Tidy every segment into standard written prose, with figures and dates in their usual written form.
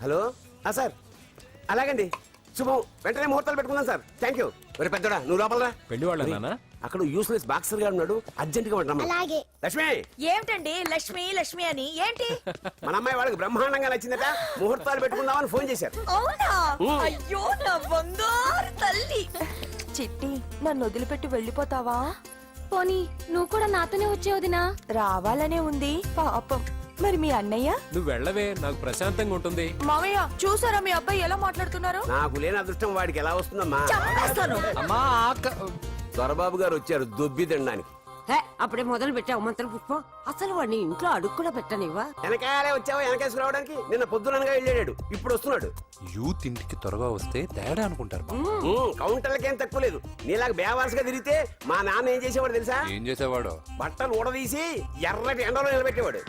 Hello sir అలాగండి శుభం వెంటనే ముహూర్తాలు పెట్టుకుందాం సార్ థ్యాంక్ యూ మరి పెద్దడా నువ్వు లోపలరా పెళ్లి వాళ్ళ అక్కడ యూస్లెస్ బాక్సర్ గారు ఉన్నాడు అర్జెంట్ గా ఉంటాం అలాగే. లక్ష్మి ఏమిటండి లక్ష్మి లక్ష్మి అని ఏంటి? మన అమ్మాయి వాళ్ళకి బ్రహ్మాండంగా నచ్చిందట ముహూర్తాలు పెట్టుకుందామని ఫోన్ చేశారు. అవునా? అయ్యో నా బంగారు తల్లి. చిట్టి నన్ను వదిలిపెట్టి వెళ్ళిపోతావా? పోనీ నువ్వు కూడా నాతోనే వచ్చే వదినా. రావాలనే ఉంది పాపం. మరి మీ అన్నయ్య? నువ్వు వెళ్ళవే, నాకు ప్రశాంతంగా ఉంటుంది. మామయ్య చూసారా మీ అబ్బాయి ఎలా మాట్లాడుతున్నారు? నాకు లేని అదృష్టం వాడికి ఎలా వస్తుందమ్మా? చంపేస్తాను. అమ్మా దొరబాబు గారు వచ్చారు దొబ్బి తినడానికి. అప్పుడే మొదలు పెట్టావు మంత్ర పుష్పం. అసలు వాడిని ఇంట్లో అడుగు కూడా పెట్టనివ్వా? వెనకాలే వచ్చావా వెనకేసి రావడానికి? నిన్న పొద్దుననగా వెళ్ళాడు ఇప్పుడు వస్తున్నాడు. యూత్ ఇంటికి త్వరగా వస్తే తేడా అనుకుంటారు. కౌంటర్లకేం తక్కువ లేదు. నీలాగా బేవారసుగా తిరిగితే మా నాన్న ఏం చేసేవాడు తెలుసా? ఏం చేసేవాడు? బట్టలు ఊడదీసి ఎర్రటి ఎండలో నిలబెట్టేవాడు.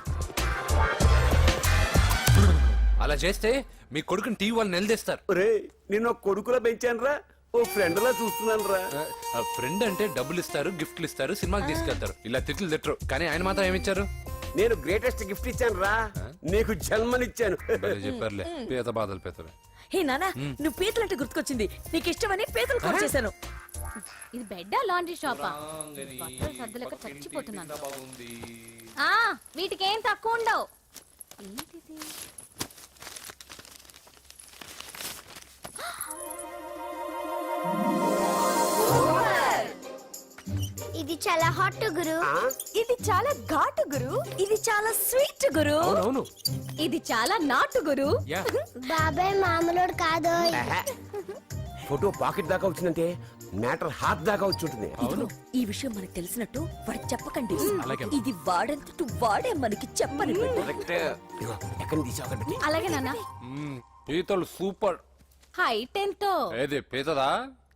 అలా చేస్తే మీ కొడుకుని టీవీ వాళ్ళు నిలదీస్తారు. నిన్న కొడుకులో పెంచాను రా, ఓ ఫ్రెండ్ లా చూస్తున్నాను రా. ఫ్రెండ్ అంటే డబ్బులు ఇస్తారు, గిఫ్ట్లు ఇస్తారు, సినిమాకి తీసుకెళ్తారు. ఇలా తిట్లు తిట్టరు. కానీ ఆయన మాత్రం ఏమిచ్చారు? నేను గ్రేటెస్ట్ గిఫ్ట్ ఇచ్చాను రా, నీకు జన్మనిచ్చాను. చెప్పారులే పేద బాధలు పేదలు. హే నానా, నువ్వు పీతలంటే గుర్తుకొచ్చింది. నీకు ఇష్టమని పీతలు కాల్ చేశాను. ఇది బెడ్డా లాండ్రీ షాపా? బట్టలు సర్దలేక చచ్చిపోతున్నాను. వీటికి ఏం తక్కువ ఉండవు. ఏంటిది? ఇది చాలా హాట్ గురు. ఇది చాలా ఘాటు గురు. ఇది చాలా స్వీట్ గురు. అవును ఇది చాలా నాటు గురు. బాబాయ్ మామూలుడు కాదు. ఫోటో పాకెట్ దాకా వచ్చిందంటే మ్యాటర్ హాత్ దాకా వచ్చి ఉంటుంది. ఈ విషయం మనకు తెలిసినట్టు వాడికి చెప్పకండి. అలాగే. ఇది వాడంతటూ వాడే మనకి చెప్పని. ఎక్కడ తీసావు? అలాగే నాన్న. పీతలు సూపర్. హైట్ ఎంతో? ఏది పీతదా?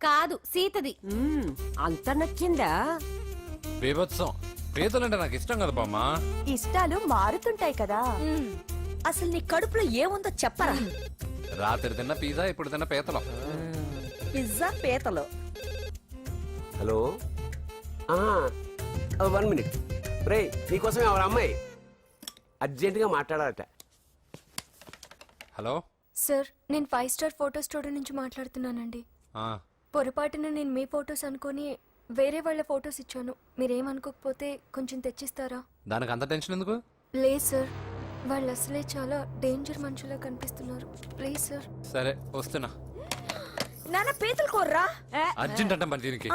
కాదు సీతది. అంత నచ్చిందా? బీభత్సం. పీతలంటే నాకు ఇష్టం కదా బామ్మ. ఇష్టాలు మారుతుంటాయి కదా. అసలు నీ కడుపులో ఏముందో చెప్పరా? రాత్రి తిన్న పిజ్జా, ఇప్పుడు తిన్న పీతలు. పిజ్జా పీతలు. హలో 1 minute రే, నీకోసం ఎవరు అమ్మాయి అర్జెంట్ గా మాట్లాడాలట. హలో సార్, నేను 5 స్టార్ ఫోటో స్టూడియో నుంచి మాట్లాడుతున్నానండి. పొరపాటున నేను మీ ఫొటోస్ అనుకొని వేరే వాళ్ళ ఫొటోస్ ఇచ్చాను. మీరేమనుకోకపోతే కొంచెం తెచ్చిస్తారా? దానికి అంత టెన్షన్ ఎందుకు? లేదు సార్, వాళ్ళు అసలే చాలా డేంజర్ మనుషులా కనిపిస్తున్నారు. Please sir. సరే వస్తున్నా. నాన్న పీతలు కోర్రా. అర్జెంట్ అంట మరి దీనికి.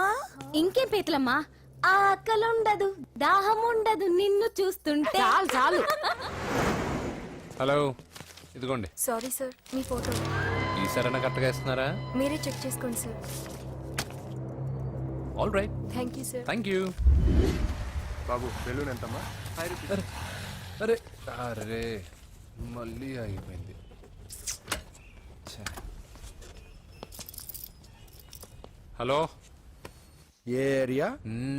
ఇంకేం పీతలమ్మా? ఆకలి ఉండదు, దాహం ఉండదు నిన్ను చూస్తుంటే. చాలు చాలు. హలో ఇదిగోండి. సారీ సార్, మీ ఫోటో. ఈ సరైన కరెక్ట్గా ఇస్తున్నారా? మీరే చెక్ చేసుకోండి sir. All right. Thank you sir. Thank you. Babu balloon ఎంతమ్మా? అరే అరే మళ్ళీ అయిపోయింది. హలో, ఏ ఏరియా?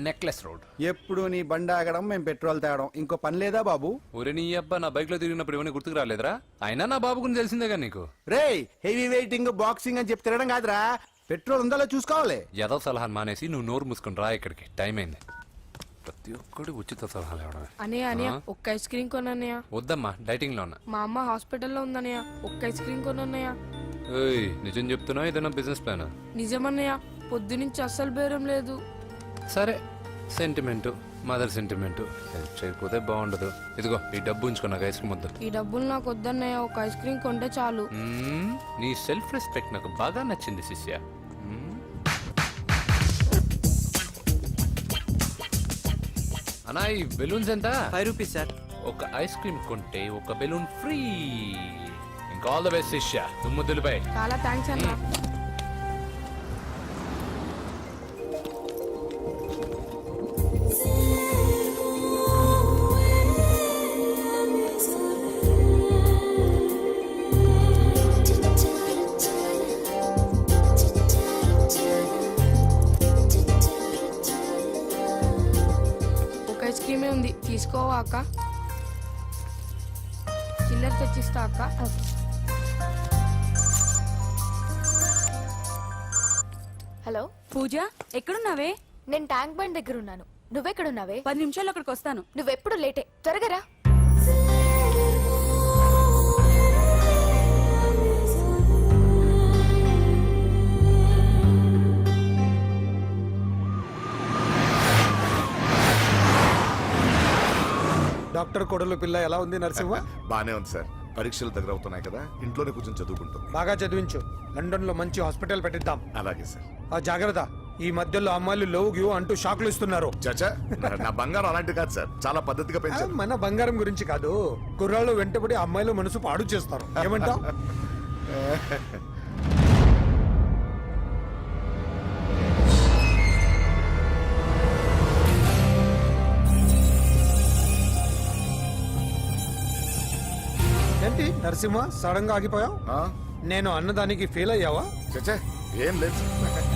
Necklace road. ఎప్పుడు నీ బండి ఆగడం మేము పెట్రోల్ తేవడం, ఇంకో పని లేదా బాబు? ఒరే నీ అబ్బా, నా బైక్ లో తిరిగినప్పుడు ఇవన్నీ గుర్తుకు రాలేదురా? అయినా నా బాబు గురించి తెలిసిందేగా నీకు. రేయ్, హెవీ వెయిటింగ్ బాక్సింగ్ అని చెప్పి తిరగడం కాదురా, పెట్రోల్ ఉందో చూసుకోవాలి. ఏదో సలహాలు మానేసి నువ్వు నోరు మూసుకుని రా ఇక్కడికి. టైం అయింది. ప్రతి ఒక్కడు ఉచిత సలహాలు ఇవ్వడమే. అనయ్య ఒక్క ఐస్ క్రీమ్ కొనన్నయ్య. వద్దమ్మా, డైటింగ్ లో ఉన్నా. మా అమ్మ హాస్పిటల్లో ఉందన్నయ్య, ఒక్క ఐస్ క్రీమ్ కొనన్నయ్య. ఏయ్, నిజం చెప్తున్నా? ఏదైనా బిజినెస్ ప్లాన్? నిజమన్నయ్య, పొద్దునుంచి అస్సలు బేరం లేదు. సరే, సెంటిమెంట్, మదర్ సెంటిమెంట్. హెల్ప్ చేయకపోతే బాగుండదు. ఇదిగో ఈ డబ్బు ఉంచుకున్నాక ఐస్ క్రీమ్ వద్దు. ఈ డబ్బులు నాకు వద్దన్నయ్య, ఒక ఐస్ క్రీమ్ కొంటే చాలు. నీ సెల్ఫ్ రెస్పెక్ట్ నాకు బాగా నచ్చింది శిష్య. అన్నా ఈ బెలూన్స్ ఎంత? 5 రూపీస్ సార్. ఒక ఐస్ క్రీమ్ కొంటే ఒక బెలూన్ ఫ్రీ. ఇంకా ఆల్ ద బెస్ట్ శిష్య. దుమ్ముద్దులపై. చాలా థ్యాంక్స్ అన్న. ఐస్ క్రీమే ఉంది, తీసుకోవా అక్క? చిల్లర తెచ్చిస్తా అక్క. హలో పూజ, ఎక్కడున్నావే? నేను ట్యాంక్ బండ్ దగ్గర ఉన్నాను. నువ్వెక్కడున్నావే? 10 నిమిషాలు అక్కడికి వస్తాను. నువ్వెప్పుడు లేటే, త్వరగా రా. డాక్టర్ కొడలు పిల్ల ఎలా ఉంది నరసింహ? బానే ఉంది సార్. పరీక్షలు దగ్గర అవుతున్నాయి కదా, ఇంట్లోనే కూర్చొని చదువుకుంటుంది. బాగా చదివించు. లండన్ లో మంచి హాస్పిటల్ పెట్టిద్దాం. అలాగే సార్. ఆ జాగ్రత్త, ఈ మధ్యలో అమ్మాయిలు లవ్ గివ్ అంటూ షాక్లు ఇస్తున్నారు. చచ్చా, నా బంగారం అలాంటి కాదు సార్, చాలా పద్ధతిగా ఆ, పెంచాను. మన బంగారం గురించి కాదు, కుర్రాళ్ళు వెంటబడి అమ్మాయిలు మనసు పాడు చేస్తారు. ఏమంటావ్? ఏంటి నరసింహ సడన్ గా ఆగిపోయావు? ఆ? నేను అన్నదానికి ఫెయిల్ అయ్యావా? చచ్చా, ఏం లేదు సార్.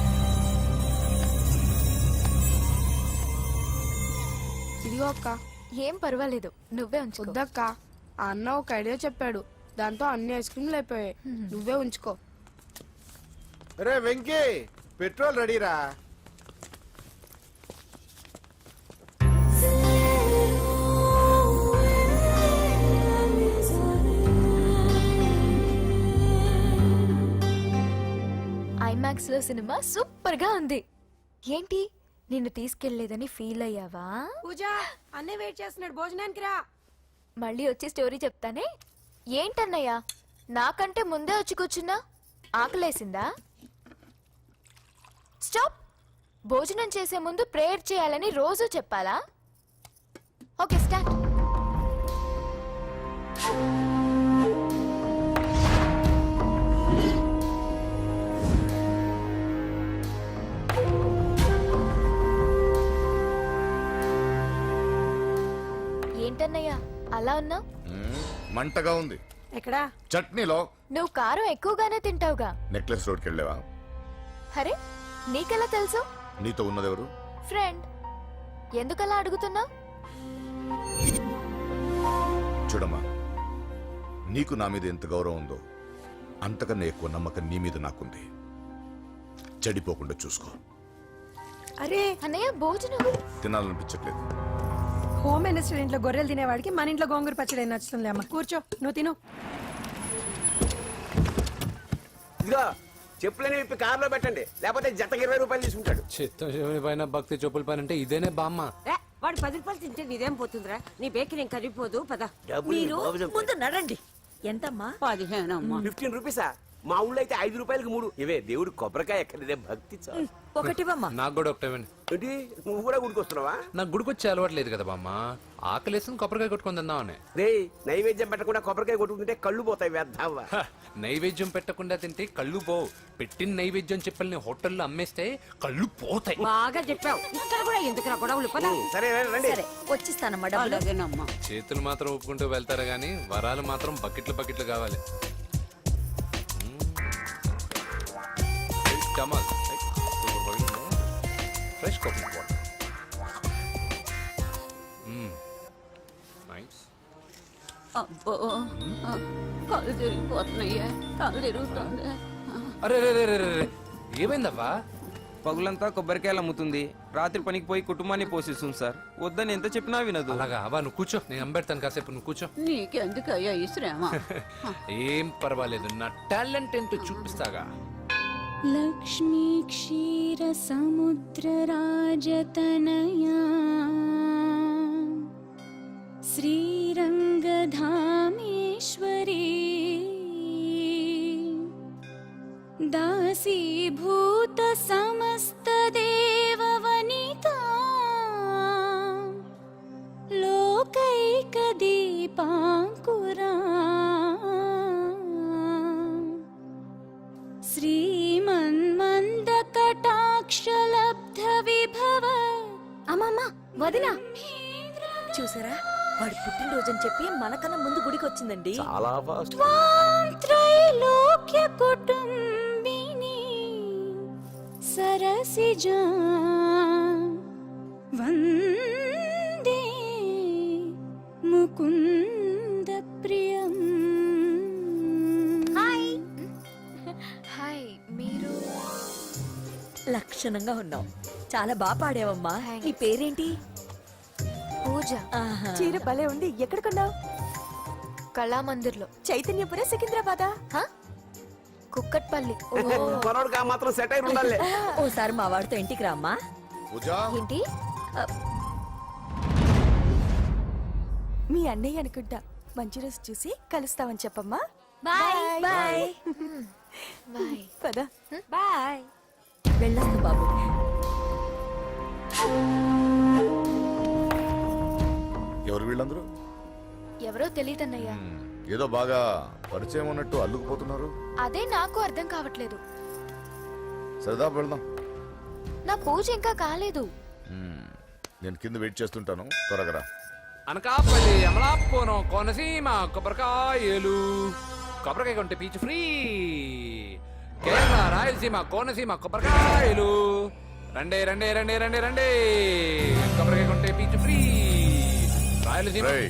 ఇదిగో అక్క. ఏం పర్వాలేదు, నువ్వే ఉంచుకో. వద్దక్క, ఆ అన్న ఒక ఐడియా చెప్పాడు, దాంతో అన్ని ఐస్ క్రీమ్లు అయిపోయాయి. నువ్వే ఉంచుకో. రే వెంకీ, పెట్రోల్ రెడీరా? ఐమాక్స్ లో సినిమా సూపర్ గా ఉంది. ఏంటి నిన్ను తీసుకెళ్లేదని ఫీల్ అయ్యావా? పూజ అన్నే వెయిట్ చేస్తున్నాడు, భోజనానికి రా. మళ్ళీ వచ్చి స్టోరీ చెప్తానే. ఏంటన్నయ్యా, నాకంటే ముందే వచ్చి కూర్చున్నా? ఆకలేసిందా? స్టాప్. భోజనం చేసే ముందు ప్రేయర్ చేయాలని రోజు చెప్పాలా? Okay, start. ఏంటన్నయ్యా అలా ఉన్నావు? మంటగా ఉంది. ఎక్కడా? చట్నీలో. నువ్వు కారం ఎక్కువగానే తింటావుగా. నెక్లెస్ రోడ్కి వెళ్ళావా? అరే, నీకెలా తెలుసు? నీతో ఉన్నదెవరు? ఫ్రెండ్. ఎందుకలా అడుగుతున్నావు? చూడమ్మా, నీకు నా మీద ఎంత గౌరవం ఉందో అంతకన్నా ఎక్కువ నమ్మకం నీ మీద నాకుంది. చెడిపోకుండా చూసుకో. అరే అన్నయ్య, భోజనం. తినాలనిపించట్లేదు. హోమ్ మినిస్టర్ ఇంట్లో గొర్రెలు తినేవాడికి మన ఇంట్లో గోంగూర పచ్చడి నచ్చుతుంది. అమ్మ కూర్చో, నువ్వు తిను. ఇదిగో చెప్పులని విప్పి కారులో పెట్టండి, లేకపోతే జతకి 20 రూపాయలు తీసుకుంటాడు. చిత్తం శివుని పైన భక్తి చెప్పుల పైన అంటే ఇదేనే బామ్మ. ఏ, వాడు 10 రూపాయలు తింటే నీదేం పోతుందిరా? నీ బేకరీ ఏం కరిగిపోదు. పద. మీరు ముందు నడండి. ఎంతమ్మా? 15 అమ్మా. 15 రూపీసా? మా ఊళ్ళో అయితే 5 రూపాయలకి 3. ఇవే దేవుడు కొబ్బరికాయ ఎక్కడిదే భక్తి చాలు. ఒకటివమ్మా. నాకు కూడా ఒకటే ఇవ్వండి. ఏంటి, నువ్వు కూడా గుడికొస్తున్నావా? నాకు గుడికొచ్చే అలవాటు లేదు కదా బామ్మ. ఆకలేసుకుని కొబ్బరికాయ కొట్టుకొని తిందామని. రే, నైవేద్యం పెట్టకుండా కొబ్బరికాయ కొట్టుకుంటే కళ్ళు పోతాయి, వేద్దావా? హ, నైవేద్యం పెట్టకుండా తింటే కళ్ళు పోవు. పెట్టిన నైవేద్యం చెప్పల్ని హోటల్లో అమ్మేస్తే కళ్ళు పోతాయి. బాగా చెప్పావు. ఇక్కడ కూడా ఎందుకురా గొడవలు? పద. సరే రండి. సరే వచ్చిస్తానమ్మా డబ్బులు. అలాగేనమ్మా. చేతులు మాత్రం ఒప్పుకుంటూ వెళ్తారు గానీ వరాలు మాత్రం బకెట్లు బకెట్లు కావాలి. Fresh coconut water. నైస్. అబ్బో, కళ్ళు తిరిగిపోతున్నాయ్యా. కళ్ళు తిరుగుతుంది. అరే రే రే రే రే, ఏమైందవ్వా? పగులంతా కొబ్బరికాయలు అమ్ముతుంది, రాత్రి పనికి పోయి కుటుంబాన్ని పోషిస్తుంది సార్. వద్దని ఎంత చెప్పినా వినదు. అలాగా అవ్వా, నువ్వు కూర్చో, నేను అంబెడతాను కాసేపు. నువ్వు కూర్చో. నీకెందుకయ్యా ఈ శ్రమ? ఏం పర్వాలేదు, నా టాలెంట్ ఏంటో చూపిస్తాగా. లక్ష్మీ క్షీర సముద్ర రాజతనయా శ్రీరంగధామేశ్వరీ దాసీభూత సమస్త దేవవనితా లోకైక దీపాంకురా శ్రీమన్మంద కటాక్షలబ్ధ విభవ. అమ్మమ్మ, వదినా. చూసారా, వాడు పుట్టినరోజని చెప్పి మనకన్నా ముందు గుడికి వచ్చిందండి. చాలా ఫాస్ట్. త్వాం త్రైలోక్య కుటుంబిని సరసిజా వందే ముకుంద ప్రియం. హాయ్. హాయ్, మీరు? లక్షణంగా ఉన్నావు, చాలా బాగా పాడావమ్మా. Thanks. నీ పేరేంటి? పూజ. చీర భలే ఉంది. ఎక్కడ కొన్నావు? కళామందిర్లో. చైతన్యపుర, సికింద్రాబాదా? హ? కుక్కట్పల్లి. కొనోడుగా మాత్రం సెటైర్ ఉండాలి. ఓసారి మా వాడితో ఇంటికి రామ్మా. పూజ, ఏంటి? మీ అన్నయ్య అనుకుంటా. మంచి రోజు చూసి కలుస్తామని చెప్పమ్మా. Bye bye bye. పద. బాయ్. వెళ్ళొస్తా బాబు. ఎవరు వీళ్ళందరూ? ఎవరో తెలియదన్నయ్య. ఏదో బాగా పరిచయం ఉన్నట్టు అల్లుకుపోతున్నారు. అదే నాకు అర్థం కావట్లేదు. సరదా వెళ్దాం. నా పూజ ఇంకా కాలేదు. నేను కింద వెయిట్ చేస్తుంటాను, త్వరగా రా. అనకాపల్లి అమలాపురం కోనసీమ కొబ్బరికాయలు కొబ్బరికాయ కొంటే పీచు ఫ్రీ. కేరళ రాయలసీమ కోనసీమ కొబ్బరికాయలు రండే రండే రండే రండే రండే కొబ్బరికాయ కొంటే పీచు ఫ్రీ. రాయలసీమ రేయ్,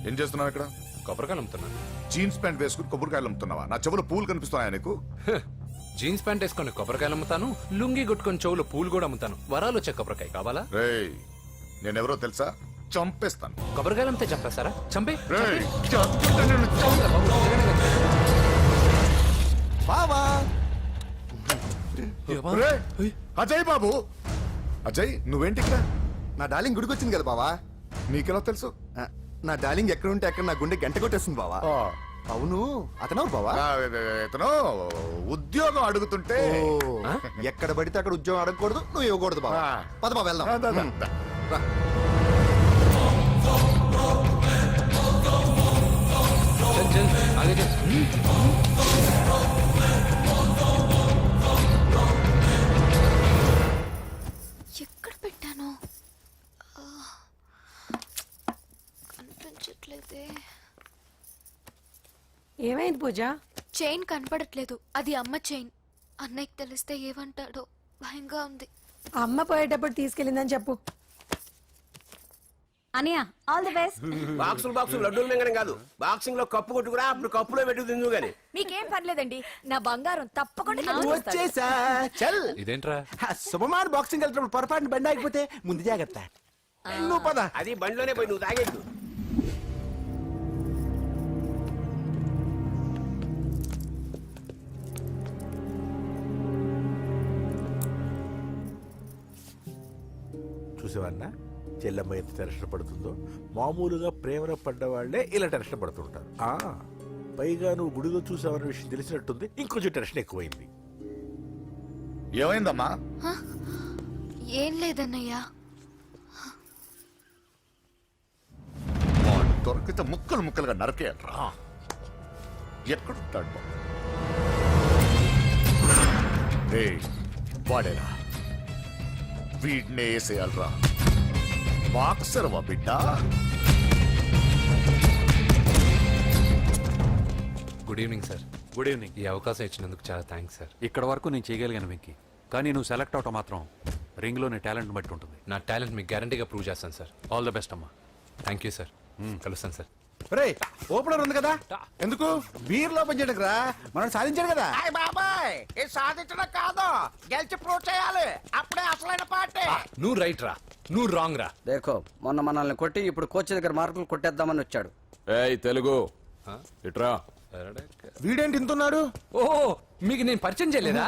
ఏం చేస్తున్నావు ఇక్కడ? కొబ్బరికాయలు అమ్ముతున్నాను. జీన్స్ ప్యాంట్ వేసుకుని కొబ్బరికాయలు అమ్ముతున్నావా? నా చెవులు పూలు కనిపిస్తున్నాయా నీకు? జీన్స్ ప్యాంట్ వేసుకొని కొబ్బరికాయలు అమ్ముతాను, లుంగి కొట్టుకొని చెవులు పూలు కూడా అమ్ముతాను. వరాలు వచ్చే కొబ్బరికాయ కావాలా? రేయ్, నేనెవరో తెలుసా? చంపేస్తాను. కొబ్బరికాయలు అమ్మితే చంపేస్తారా? చంపే రేయ్, చంపుతా నిన్ను, చంపుతా. బావా రేయ్, అజయ్ బాబు. అజయ్, నువ్వేంటి ఇక్కడ? నా డార్లింగ్ గుడికి వచ్చింది కదా బావా. నీకెలా తెలుసు? నా డార్లింగ్ ఎక్కడ ఉంటే అక్కడ నా గుండె గంట కొట్టేస్తుంది బావా. ఆ, అవును, అతను బావా. ఇతను ఉద్యోగం అడుగుతుంటే ఎక్కడ పడితే అక్కడ ఉద్యోగం అడగకూడదు, నువ్వు ఇవ్వకూడదు బావా. ఆ. పద బావ వెళ్దాం. దా, దా, దా, దా. రా. చల్ చల్ ఆగే చల్. ఎక్కడ పెట్టాను? కనిపించట్లేదే. ఏమైంది పూజ? చైన్ కనపడట్లేదు. అది అమ్మ చైన్. అన్నయ్యకి తెలిస్తే ఏమంటాడో భయంగా ఉంది. అమ్మ పోయేటప్పుడు తీసుకెళ్ళిందని చెప్పు. అనియా ఆల్ ది బెస్ట్. బాక్సులు లడ్డూలు మింగడం కాదు, బాక్సింగ్ లో కప్పు కొట్టుకురా, అప్పుడు కప్పులో పెట్టు తిందు గాని. మీకేం పర్లేదండి, నా బంగారం తప్పకుండా వచ్చేసా. చల్. ఇదేంట్రా? శుభమాన్ బాక్సింగ్ వెళ్తున్నప్పుడు పొరపాటున బండి ఆగిపోతే ముందు జాగ్రత్త. నువ్వు పద. అది బండిలోనే పోయి నువ్వు తాగేద్దు. చూసేవన్నా చెల్లమ్మ ఎంత టెన్షన్ పడుతుందో. మామూలుగా ప్రేమలో పడ్డ వాళ్ళే ఇలా టెన్షన్ పడుతుంటారు. పైగా నువ్వు గుడిలో చూసావన్న విషయం తెలిసినట్టుంది, ఇంకొంచెం టెన్షన్ ఎక్కువైంది. ఏమైందమ్మా? ఏం లేదన్నయ్య. వాడు దొరికితే ముక్కలు ముక్కలుగా నరకేయండ్రా. ఎక్కడుంటాడు బాబు? రేయ్, వాడేరా, వీడినే వేసేయాలరా. బాక్సర్వా బిడ్డ? Good evening sir. Good evening. ఈ అవకాశం ఇచ్చినందుకు చాలా థ్యాంక్స్ సార్. ఇక్కడ వరకు నేను చేయగలిగాను వెంకీ, కానీ నువ్వు సెలెక్ట్ అవటం మాత్రం రింగ్లోని టాలెంట్ బట్టి ఉంటుంది. నా టాలెంట్ మీకు గ్యారంటీగా ప్రూవ్ చేస్తాను సార్. ఆల్ ద బెస్ట్ అమ్మా. Thank you sir. కలుస్తాను సార్. రే, ఓపెనర్ ఉంది కదా, ఎందుకు బీర్ లోపం చేయడానికి రా. మనం సాధించాడు కదా. బాబాయ్, ఇది సాధించడం కాదు, గెలిచి ప్రూవ్ చేయాలి. అప్పుడే అసలైన పార్టీ. నువ్వు రైట్ రా, నువ్వు రాంగ్ రా. దేఖో, మొన్న మనల్ని కొట్టి ఇప్పుడు కోచ్ దగ్గర మార్కులు కొట్టేద్దామని వచ్చాడు. ఏయ్ తెలుగు ఇట్రా. వీడేంటి ఇంతున్నాడు? ఓ, మీకు నేను పరిచయం చేయలేదా?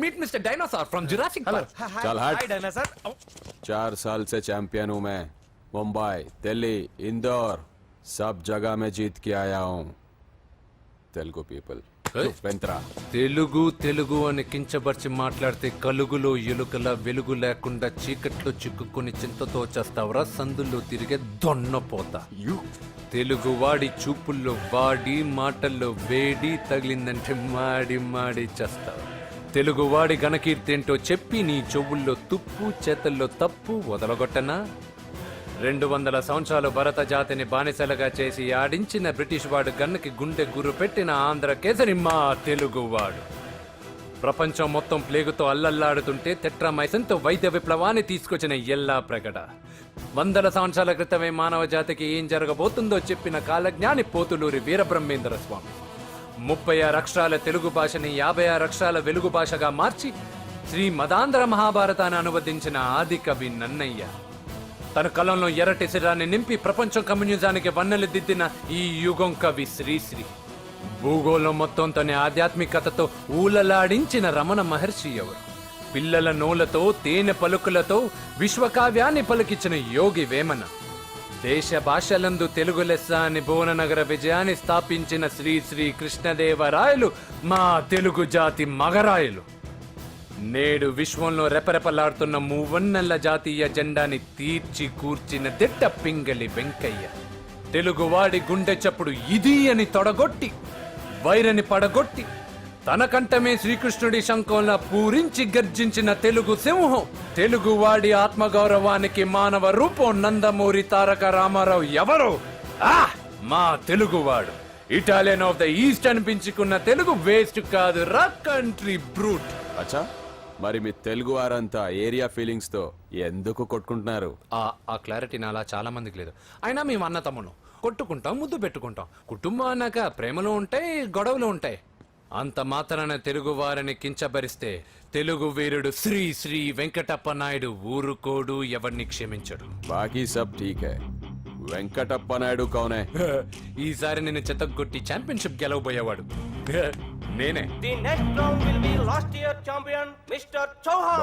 Meet mister dinosaur from Jurassic park. చల్ హట్. 4 साल से चैंपियन हूं मैं. मुंबई, दिल्ली, इंदौर, सब जगह में जीत के आया हूं. तेलुगु पीपल. వెంట్రా. తెలుగు తెలుగు అని కించబర్చి మాట్లాడితే కలుగులో ఎలుకల వెలుగు లేకుండా చీకట్లో చిక్కుకుని చింతతో చేస్తావరా, సందుల్లో తిరిగే దొన్నపోతా. తెలుగు వాడి చూపుల్లో వాడి మాటల్లో వేడి తగిలిందంటే మాడి మాడి చేస్తావు. తెలుగు వాడి ఘనకీర్తి ఏంటో చెప్పి నీ చెవుల్లో తుప్పు చేతల్లో తప్పు వదలగొట్టనా? 200 సంవత్సరాలు భరత జాతిని బానిసలుగా చేసి ఆడించిన బ్రిటిష్ వాడు గన్నకి గుండె గుర్రు పెట్టిన ఆంధ్ర కేసరి మా తెలుగువాడు. ప్రపంచం మొత్తం ప్లేగుతో అల్లల్లాడుతుంటే టెట్రామైసిన్తో వైద్య విప్లవాన్ని తీసుకొచ్చిన ఎల్లా ప్రగడ. 100 సంవత్సరాల క్రితమే మానవ జాతికి ఏం జరగబోతుందో చెప్పిన కాలజ్ఞాని పోతులూరి వీరబ్రహ్మేంద్ర స్వామి. 36 అక్షరాల తెలుగు భాషని 56 అక్షరాల వెలుగు భాషగా మార్చి శ్రీ మదాంధ్ర మహాభారతాన్ని అనువదించిన ఆది కవి నన్నయ్య. తన కలంలో ఎర్రటి శిరాన్ని నింపి ప్రపంచం కమ్యూనిజానికి వన్నెలు దిద్దిన ఈ యుగం కవి శ్రీశ్రీ. భూగోళం మొత్తం తన ఆధ్యాత్మికతతో ఊలలాడించిన రమణ మహర్షి ఎవరు? పిల్లల నోలతో తేనె పలుకులతో విశ్వకావ్యాన్ని పలికించిన యోగి వేమన. దేశ భాషలందు తెలుగు లెస్స అని భువననగర విజయాన్ని స్థాపించిన శ్రీ శ్రీ కృష్ణదేవరాయలు మా తెలుగు జాతి మగరాయలు. నేడు విశ్వంలో రెపరెపలాడుతున్న మూవన్నెల జాతీయ జెండాని తీర్చి కూర్చిన దిట్ట పింగళి వెంకయ్య. తెలుగువాడి గుండె చప్పుడు ఇది అని తొడగొట్టి వైరని పడగొట్టి తన కంఠమే శ్రీకృష్ణుడి శంఖంలా పూరించి గర్జించిన తెలుగు సింహం. తెలుగువాడి ఆత్మగౌరవానికి మానవ రూపం నందమూరి తారక రామారావు ఎవరో మా తెలుగువాడు. ఇటాలియన్ ఆఫ్ ద ఈస్ట్ అనిపించుకున్న తెలుగు వేస్ట్ కాదు రా కంట్రీ బ్రూట్. అచ్చా మరి మీ తెలుగు వారంతా ఏరియా ఫీలింగ్స్ తో ఎందుకు కొట్టుకుంటున్నారు? ఆ క్లారిటీ నాలా చాలా మందికి లేదు. అయినా మేము అన్న తమ్మును కొట్టుకుంటాం, ముద్దు పెట్టుకుంటాం. కుటుంబం అన్నాక ప్రేమలు ఉంటాయి, గొడవలు ఉంటాయి. అంత మాత్రాన తెలుగు వారిని కించబరిస్తే తెలుగు వీరుడు శ్రీ శ్రీ వెంకటప్ప నాయుడు ఊరుకోడు, ఎవరిని క్షమించడు. బాకీ సబ్ ఠీక్ హై. వెంకటప్ప నాయుడు కౌనే? ఈసారి నేను చెత్తగొట్టి ఛాంపియన్షిప్ గెలవబోయేవాడు నేనే.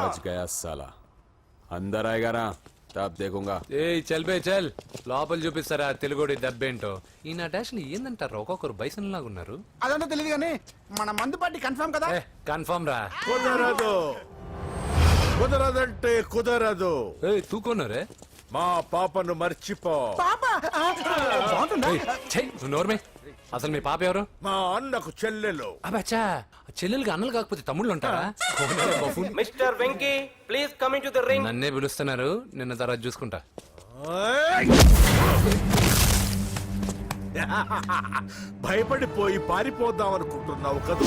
बच गया साला. अंदर आएगा ना तब देखूंगा. ఏ చల్ బే చల్, లోపల చూపిస్తారా తెలుగుడి దెబ్బేంటో. ఈ నా డాష్ ఏందంటారు, ఒక్కొక్కరు బైసన్ లాగా ఉన్నారు. అదంతా తెలియదు కానీ మన మందు పార్టీ కన్ఫర్మ్ కదా? కన్ఫర్మ్ రా. కుదరదు, కుదరదంటే కుదరదు. తూకోనరే మా పాపను మర్చిపో. పాప బాగుంటుందా? నువ్వు నోర్మే. అసలు మీ పాప ఎవరు? మా అన్నకు చెల్లెలు. అబ్బచ్చా, చెల్లెలుగా అన్నలు కాకపోతే తమ్ముళ్ళు ఉంటారా? Mister Venky please come in to the ring. నన్నే పిలుస్తున్నారు, నిన్న తర్వాత చూసుకుంటా. భయపడిపోయి పారిపోదాం అనుకుంటున్నావు కదా?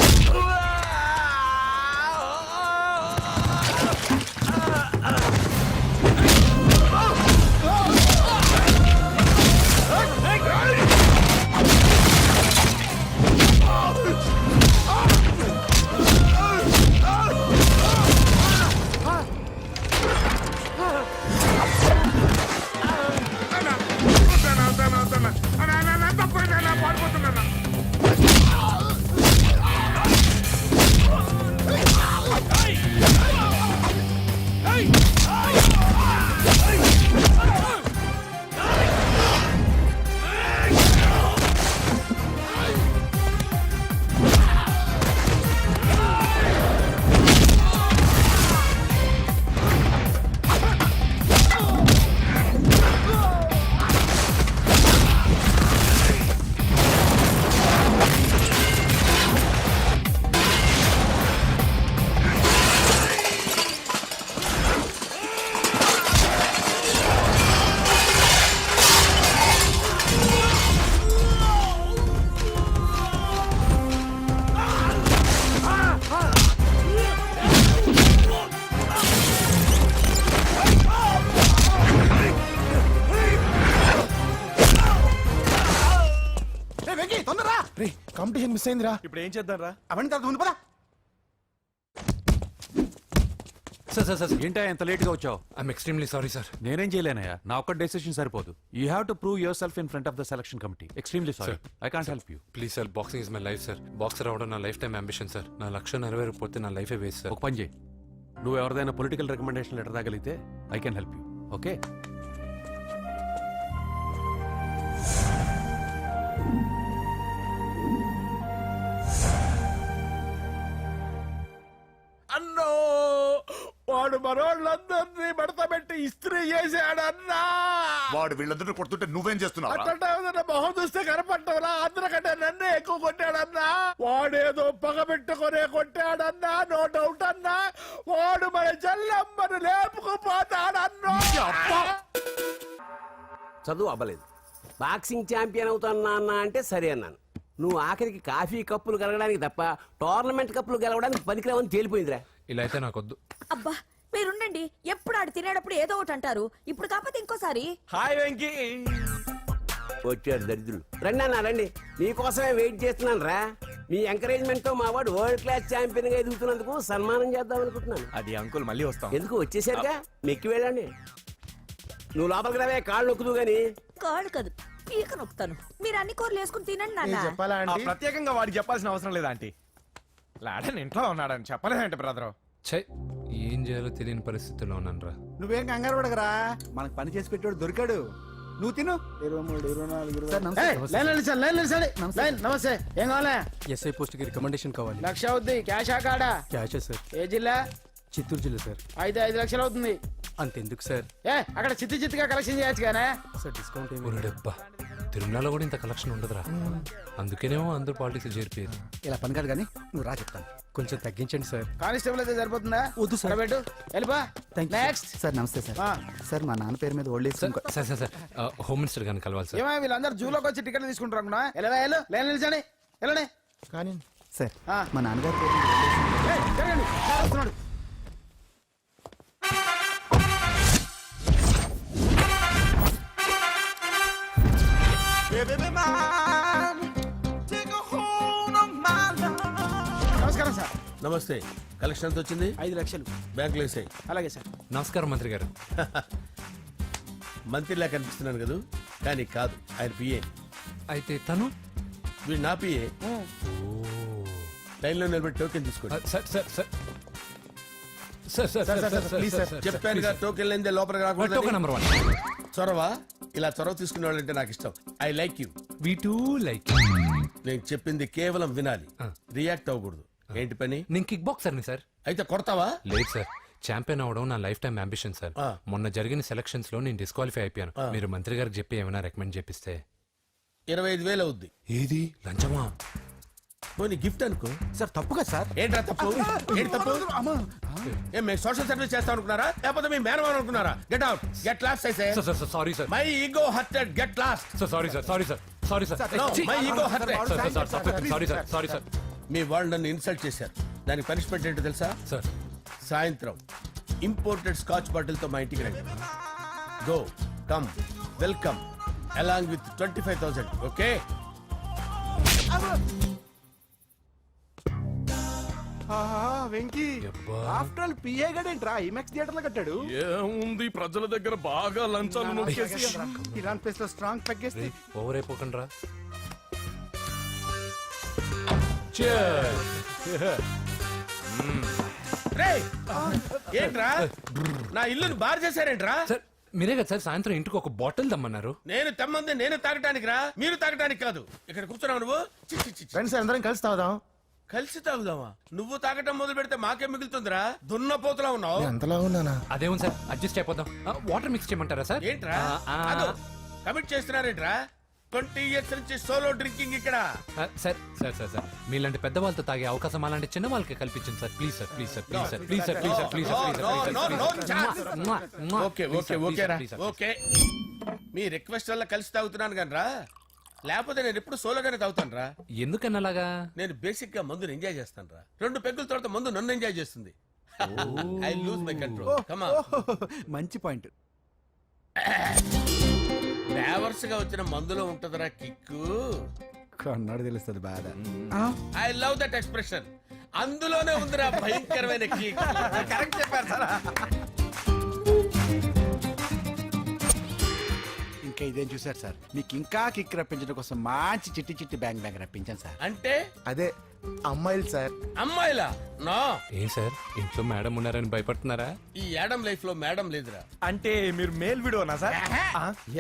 కాంపిటీషన్ మిస్ అయిందిరా. ఇప్పుడు ఏం చేద్దాం రా? అవన్నీ తర్వాత ముందు పదా. సార్ ఏంటా ఎంత లేట్ గా వచ్చావు? I'm extremely sorry sir. నేనేం చేయలేనయ్యా, నా ఒక్క డెసిషన్ సరిపోదు. You have to prove your self in front of the selection committee. Extremely sorry, I can't help you. Please sir, boxing is my life sir. Boxer అవడం నా life time ambition sir. నా లక్ష్యం నెరవేరకపోతే నా లైఫే waste sir. ఒక పని చేయి, నువ్వు ఎవరిదైనా పొలిటికల్ రికమెండేషన్ లెటర్ తాగలిగితే I can help you. Okay? అన్నో, వాడు మనోళ్ళందరినీ మడత పెట్టి ఇస్త్రీ చేశాడన్నా. వాడు వీళ్ళందరూ కొడుతుంటే నువ్వేం చేస్తున్నావు? అట్లా మొహం చూస్తే కనపడ్డవరా? అందరికంటే నన్నే ఎక్కువ కొట్టాడన్నా. వాడేదో పగ పెట్టుకునే కొట్టాడన్నా, నో డౌట్ అన్నా. వాడు మన చెల్లమ్మను లేపుకుపోతాడన్నా. చదువు అవ్వలేదు, బాక్సింగ్ ఛాంపియన్ అవుతానా అన్న అంటే సరే అన్నాను. నువ్వు ఆఖరికి కాఫీ కప్పులు గెలవడానికి తప్ప టోర్నమెంట్ కప్పులు గెలవడానికి పనికిరావని తేలిపోయిందిరా. ఇలా అయితే నాకొద్దు. అబ్బా మీరుండండి, ఎప్పుడు ఆడు తినేటప్పుడు ఏదో ఒకటి అంటారు. ఇప్పుడు కాకపోతే ఇంకోసారి. హాయ్ వెంకీ. వచ్చాడు దరిద్రులు. రండి అన్న రండి, మీకోసమే వెయిట్ చేస్తున్నాను రా. మీ ఎంకరేజ్మెంట్ తో మా వాడు వరల్డ్ క్లాస్ ఛాంపియన్ గా ఎదుగుతున్నందుకు సన్మానం చేద్దాం అనుకుంటున్నాను. అది అంకుల్ మళ్ళీ వస్తాం. ఎందుకు వచ్చేసరిగా మెక్కి వెళ్ళండి. నువ్వు లోపలికి రావే, కాళ్ళు నొక్కుదు గాని. కాళ్ళు కాదు, పీక నొక్కుతాను. మీరు అన్ని కూరలు వేసుకుని తినండి నాన్న. చెప్పాలా ఆంటీ? ప్రత్యేకంగా వాడికి చెప్పాల్సిన అవసరం లేదా ఆంటీ? లాడన్ ఇంట్లో ఉన్నాడని చెప్పలేదంటే బ్రదర్. ఛై, ఏం చేయాలో తెలియని పరిస్థితిలో ఉన్నాను రా. నువ్వేం కంగారు పడకరా, మనకు పని చేసి పెట్టాడు దొరికాడు. నువ్వు తిను 23, 24, సార్, నమస్తే. లైన్ నిలిచండి, లైన్ నిలిచండి. లైన్, నమస్తే. ఏం కావాలా? ఎస్ఐ పోస్ట్ కి రికమెండేషన్ కావాలి. 1,00,000 అవుద్ది. క్యాషా కాడా? Cash sir. ఏ జిల్లా? చిత్తూరు జిల్లా సార్. అయితే 5 లక్షలు అవుతుంది. అంతెందుకు సార్? అక్కడ చిత్తుగా కలెక్షన్ చేయొచ్చు కానీ. సార్ డిస్కౌంట్ ఏమి? ఒరేడబ్బా, తిరుమలలో కూడా ఇంత కలెక్షన్ ఉండదురా. అందుకేనేమో అందరూ పాలిటిక్స్ చేరిపోయారు. ఇలా పని కాదు కానీ నువ్వు రా చెప్తాను. కొంచెం తగ్గించండి సార్. కానిస్టేబుల్ అయితే సరిపోతుందా? వద్దు సార్. పెట్టు, వెళ్ళిపా. నెక్స్ట్. సార్ నమస్తే సార్. సార్ మా నాన్న పేరు మీద old age sir sir sir sir home minister గారిని కలవాలి సార్. ఏమో వీళ్ళందరూ జూలోకి వచ్చి టికెట్ తీసుకుంటారు అనుకున్నా. వెళ్ళు, లైన్ నిలిచండి, వెళ్ళండి. కానీ సార్ ఆ. మా నాన్నగారి పేరు మీద old age ఏయ్, జరగండి. సార్ వస్తున్నాడు. నమస్కారం సార్. నమస్తే. కలెక్షన్ ఎంత వచ్చింది? 5 లక్షలు. బ్యాంకులో వేసాయి. అలాగే సార్. నమస్కారం మంత్రి గారు. మంత్రిలా కనిపిస్తున్నాను కదా, కానీ కాదు, ఆయన పిఏ. అయితే తను వీడు నా పిఏ. లైన్లో నిలబెట్టి టోకెన్ తీసుకోండి. Sir sir sir sir sir sir sir please sir, చెప్పాను కదా టోకెన్ లేనిదే లోపలికి టోకెన్ రాకూడదు. నెంబర్ 1. చొరవ, ఇలా చొరవ తీసుకునే వాళ్ళంటే నాకు ఇష్టం. I like you. We two like. నేను చెప్పింది కేవలం వినాలి, ఆ. రియాక్ట్ అవ్వకూడదు. ఏంటి పని? నేను కిక్ బాక్సర్ని సార్. అయితే కొడతావా? లేదు సార్, ఛాంపియన్ అవడం నా లైఫ్ టైం అంబిషన్ సార్. ఆ. మొన్న జరిగిన సెలక్షన్స్ లో నేను డిస్క్వాలిఫై అయిపోయాను. మీరు మంత్రి గారికి చెప్పి ఏమైనా రికమెండ్ చేపిస్తే. 25,000 అవుద్ది. ఏది లంచమా? పోనీ గిఫ్ట్ అనుకో. సార్ తప్పుగా సార్. ఏంట్రా తప్పు? ఏంటి తప్పు? ఏం మేము సోషల్ సర్వీస్ చేస్తాం అనుకున్నారా, లేకపోతే మీ మేనమాన్ అనుకున్నారా? Get out, get lost. అయితే sir sir sir sorry sir. My ego hurted, get lost. Sir sorry sir, sorry sir, sorry sir. No, my ego hurt. Sorry sir, sorry sir. మీ వాళ్ళు నన్ను ఇన్సల్ట్ చేశారు. దానికి పనిష్మెంట్ ఏంటో తెలుసా? Sir సాయంత్రం imported scotch bottle తో మా ఇంటికి రండి. Go, come, welcome along with 25,000. Okay? Venky యబ్బా. ఆఫ్టర్ ఆల్ పిఏ గడేంట్రా ఇమెక్స్ థియేటర్ లో కట్టాడు. ఏముంది ప్రజల దగ్గర బాగా లంచాలు నొక్కేసి ఇరాన్ ప్లేస్ లో స్ట్రాంగ్ తగ్గేస్తే ఓవర్ అయిపోకండి రా. రేయ్, ఏంట్రా నా ఇల్లుని బార్ చేశారేంట్రా? సార్ మీరే కదా సార్ సాయంత్రం ఇంటికి ఒక బాటిల్ దమ్మన్నారు. నేను తెమ్మంది నేను తాగటానికి రా, మీరు తాగటానికి కాదు. ఇక్కడ కూర్చున్నావు నువ్వు. చి, చి, చి, చి. ఫ్రెండ్స్ అందరం కలిసి తాగుదాం. కలిసి తాగుదామా? నువ్వు తాగటం మొదలు పెడితే మాకేం మిగులుతుందిరా? దున్నపోతులా ఉన్నావు. ఎంతలా ఉన్నానా? అదేమో సార్ అడ్జస్ట్ అయిపోదాం. వాటర్ మిక్స్ చేయమంటారా సార్? ఏంట్రా కమిట్ చేస్తున్నారేంట్రా? 20 years నుంచి సోలో డ్రింకింగ్ ఇక్కడ. సార్ సార్ సార్ సార్ మీలాంటి పెద్ద వాళ్ళతో తాగే అవకాశం అలాంటి చిన్న వాళ్ళకి కల్పించండి sir. Please sir, please sir, please sir, please sir, please sir, please sir, please sir. Okay okay okay రా, ఓకే. మీ రిక్వెస్ట్ వల్ల కలిసి తాగుతున్నాను కానీ రా, లేకపోతే నేను ఎప్పుడు సోలోగానే తాగుతాను రా. ఎందుకన్నా అలాగా? నేను బేసిక్ గా మందుని ఎంజాయ్ చేస్తాను రా. 2 పెగ్గుల తర్వాత మందు నన్ను ఎంజాయ్ చేస్తుంది. I lose my control. Come on. మంచి పాయింట్. ఫ్లేవర్స్ గా వచ్చిన మందులో ఉంటదిరా కిక్కు. కన్నాడు తెలుస్తుంది బాధ. I love that expression. అందులోనే ఉందిరా భయంకరమైన కిక్. కరెక్ట్ చెప్పారు సార్. ఇంకా ఇదేం చూసారు సార్, మీకు ఇంకా కిక్ రప్పించడం కోసం మంచి చిట్టి చిట్టి బ్యాంగ్ బ్యాంగ్ రప్పించాను సార్. అంటే అదే అమ్మాయిలు సార్. అమ్మాయిలా? నా ఏం సార్ ఇంట్లో మేడం ఉన్నారని భయపడుతున్నారా? ఈ యాడమ్ లైఫ్ లో మేడం లేదురా. అంటే మీరు మేల్ వీడియోనా సార్?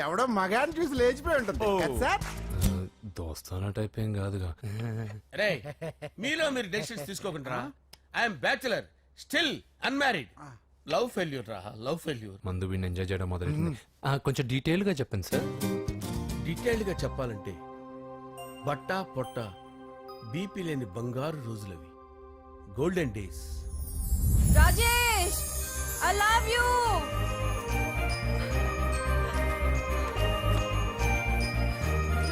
ఎవడో మగాన్ని చూసి లేచిపోయి ఉంటుంది కదా సార్. దోస్తానా టైప్ ఏం కాదుగా. రే, మీలో మీరు డెసిషన్స్ తీసుకోకుండా. I'm bachelor, still unmarried. Love failure రా, లవ్ ఫెయిల్యూర్. మందు వీడిని ఎంజాయ్ చేయడం మొదలైంది. కొంచెం డీటెయిల్ గా చెప్పండి సార్. డీటెయిల్డ్ గా చెప్పాలంటే బట్టా పొట్ట బీపీ లేని బంగారు రోజులవి, golden days. Rajesh, I love you.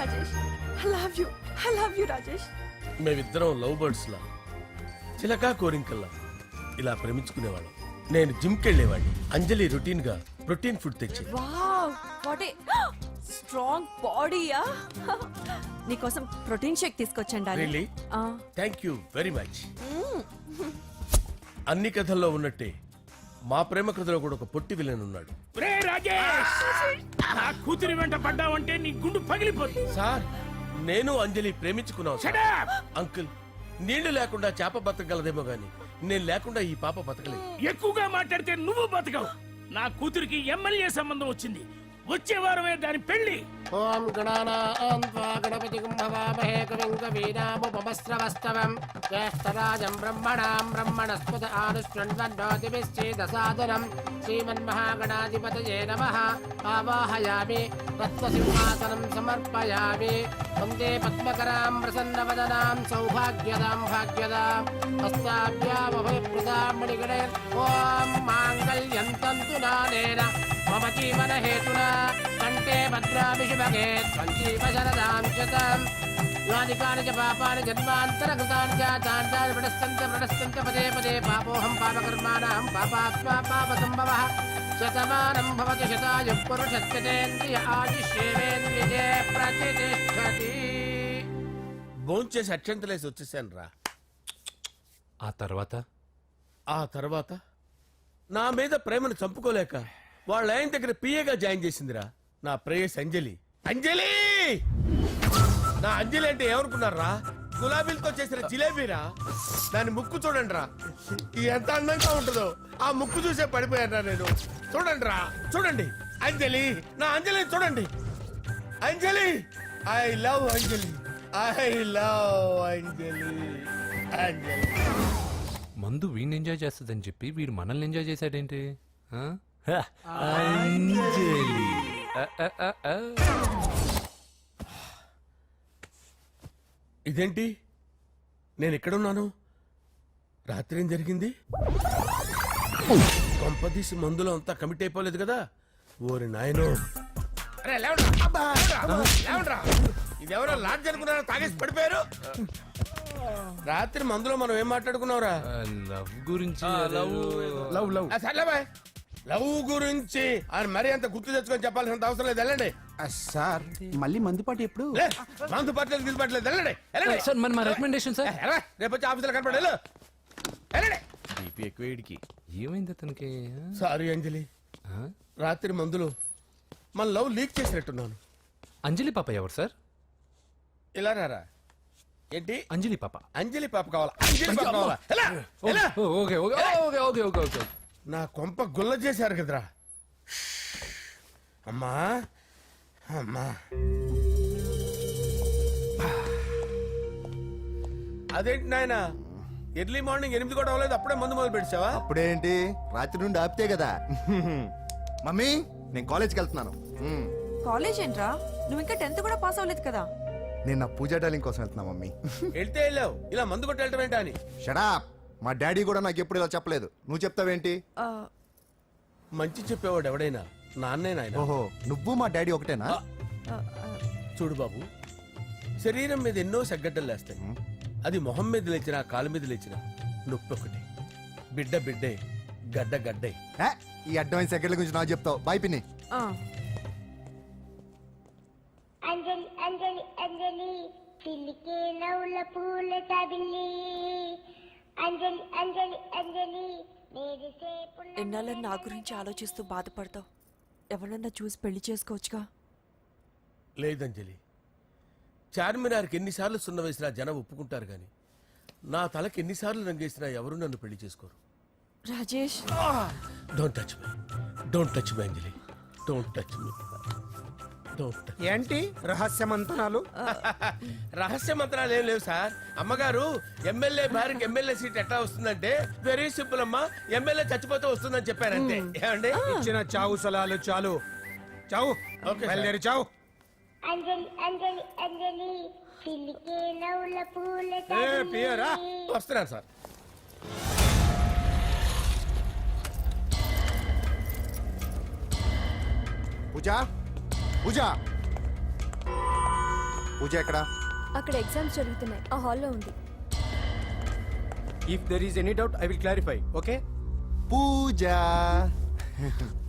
Rajesh, I love you, I love you Rajesh. మేమిద్దరం లవ్ బర్డ్స్ లా, చిలకా కోరింకల్లా ఇలా ప్రేమించుకునేవాళ్ళం. నేను జిమ్ కెళ్ళేవాడిని. అంజలి రొటీన్ గా ప్రోటీన్ ఫుడ్ తెచ్చి. వావ్, వాట్ ఏ స్ట్రాంగ్ బాడీయా. నీకోసం ప్రోటీన్ షేక్ తీసుకొచ్చండి. Really? Thank you very much. అన్ని కథల్లో ఉన్నట్టే మా ప్రేమ కథలో కూడా ఒక పొట్టి విలన్ ఉన్నాడు. నా కూతురి వెంట పడ్డావంటే నీ గుండు పగిలిపోతుంది. సార్, నేను అంజలి ప్రేమించుకున్నావు సార్. అంకుల్, నీళ్లు లేకుండా చేప బతకగలదేమో గాని నేను లేకుండా ఈ పాప బతకలేదు. ఎక్కువగా మాట్లాడితే నువ్వు బతకవు. నా కూతురికి ఎమ్మెల్యే సంబంధం వచ్చింది. వచ్చే వారమే దాని పెళ్లి. ఓం గణానాం త్వా గణపతిం భవామహే కవిం కవీనాముపమస్రవస్తవం జ్యేష్ఠరాజం బ్రహ్మణాం బ్రహ్మణస్పద ఆనుష్ణ్వన్నోతిభిశ్చేదసాదనం శ్రీమన్మహాగణాధిపతయే నమః. ఆవాహయామి తత్వసింహాసనం సమర్పయామి. వందే పద్మకరాం ప్రసన్నవదనాం సౌభాగ్యదాం భాగ్యదాం హస్తాభ్యామభయప్రదాం మణిగణైర్. ఓం మాంగళ్యం తంతునానేన మమ జీవన హేతునా కంటే భద్రాభిషుభగే సంజీవ శరదాం శతం. యాని కాని చ పాపాని జన్మాంతరకృతాని చాతాని ప్రణశ్యంత పదే పదే పాపోహం పాపకర్మాణం పాపాత్మా పాపసంభవః. శతమానం భవతి శతాయుః పురుషస్యతేంద్రియ ఆదిశ్యేవేంద్రియే ప్రతిష్టతి. భోంచేసి అక్షంతలేసి వచ్చేసాను రా. ఆ తర్వాత నా మీద ప్రేమను చంపుకోలేక వాళ్ళ ఆయన దగ్గర పిఏగా జాయిన్ చేసిందిరా నా ప్రేయస్ అంజలి. అంజలి నా అంజలి అంటే ఏమనుకున్నారా? గులాబీలతో చేసిన జిలేబీరా. దాని ముక్కు చూడండి రా, ఎంత అందంగా ఉంటుందో. ఆ ముక్కు చూసే పడిపోయారా నేను. చూడండి రా, చూడండి అంజలి, నా అంజలి చూడండి. Anjali, I love Anjali, I love Anjali. Anjali మందు వీడిని ఎంజాయ్ చేస్తుందని చెప్పి వీడు మనల్ని ఎంజాయ్ చేశాడేంటి? ఆ? అంజలి. ఇదేంటి, నేను ఎక్కడున్నాను? రాత్రి ఏం జరిగింది? కొంపదీసి మందులో అంతా కమిట్ అయిపోలేదు కదా? ఓరి నాయనో. అరే లేవండ్రా. అబ్బా, లేవండ్రా. ఇదెవరో లాడ్జ్ అనుకున్నారా? తాగేసి పడిపోయారు. రాత్రి మందులో మనం ఏం మాట్లాడుకున్నావురా? లవ్ గురించి. సర్లే బాయ్, లవ్ గురించి ఆయన మరీ అంత గుర్తు తెచ్చుకొని చెప్పాల్సినంత అవసరం లేదు. వెళ్ళండి సార్ మళ్ళీ మందుపాటి ఎప్పుడు? మందు పట్టలేదు గిల్లు పట్టలేదు. వెళ్ళండి వెళ్ళండి. సార్ మన రికమెండేషన్ సార్. రేపు వచ్చి ఆఫీసులో కనపడి వెళ్ళండి. ఏమైంది అతనికి? సారీ అంజలి, రాత్రి మందులో మన లవ్ లీక్ చేసినట్టున్నాను. అంజలి పాప ఎవరు సార్? ఇలా రారా. ఏంటి అంజలి పాప? అంజలి పాప కావాలా? అంజలి పాప కావాలా? ఎలా? ఎలా? Okay okay okay okay okay okay. నా కొంప గుల్ల చేశారు కదరా. అమ్మా అమ్మా, అదేంటి నాయన, ఎర్లీ మార్నింగ్ 8 కూడా అవ్వలేదు, అప్పుడే మందు మొదలు పెడిచావా? అప్పుడేంటి, రాత్రి నుండి ఆపితే కదా. మమ్మీ నేను కాలేజ్కి వెళ్తున్నాను. కాలేజ్ ఏంట్రా, నువ్వు ఇంకా 10th కూడా పాస్ అవ్వలేదు కదా. నేను నా పూజా డాలింగ్ కోసం వెళ్తున్నా మమ్మీ. వెళ్తే వెళ్ళావు, ఇలా మందు కొట్టి వెళ్ళటం ఏంటా అని. షడా, మా డాడీ కూడా నాకు ఎప్పుడు ఇలా చెప్పలేదు. నువ్వు చెప్తావేంటి? మంచి చెప్పేవాడు ఎవడైనా నాన్నే నాయన. ఓహో, నువ్వు మా డాడీ ఒకటేనా? చూడు బాబు, శరీరం మీద ఎన్నో సగ్గడ్డలు లేస్తాయి. అది మొహం మీద లేచినా కాలు మీద లేచినా నొప్పి ఒకటి. బిడ్డ బిడ్డే, గడ్డ గడ్డే. ఈ అడ్వాన్స్ సెకండ్ల గురించి నాకు చెప్తావు. బాయ్ పిన్ని. అంజలి అంజలి అంజలి పిల్లికే నవ్వుల పూల తబిల్లి. అంజలి అంజలి అంజలి ఎన్నాళ్ళని నా గురించి ఆలోచిస్తూ బాధపడతావు. ఎవరన్నా చూసి పెళ్లి చేసుకోవచ్చుగా. లేదంజలి, చార్మినార్కి ఎన్నిసార్లు సున్న వేసినా జనం ఒప్పుకుంటారు గాని నా తలకి ఎన్నిసార్లు రంగేసినా ఎవరు నన్ను పెళ్లి చేసుకోరు. Rajesh, don't touch me, don't touch me Anjali, don't touch me. ఏంటి రహస్య మంతనాలు? రహస్య మంత్రాలు ఏం లేవు సార్. అమ్మగారు ఎమ్మెల్యే భార్యకి ఎమ్మెల్యే సీట్ ఎట్లా వస్తుందంటే వెరీ సింపుల్ అమ్మా, ఎమ్మెల్యే చచ్చిపోతే వస్తుందని చెప్పారంటే. ఏమండి, ఇచ్చిన చావు సలాలు చాలు. చావు, బయలుదేరి చావు. అంజలి అంజలి అంజలి పిల్లికే నవ్వుల పూల పియరా వస్తున్నాను సార్. పూజ, పూజ, పూజ ఎక్కడ? అక్కడ ఎగ్జామ్స్ జరుగుతున్నాయి, ఆ హాల్లో ఉంది. If there is any doubt I will clarify. Okay Pooja.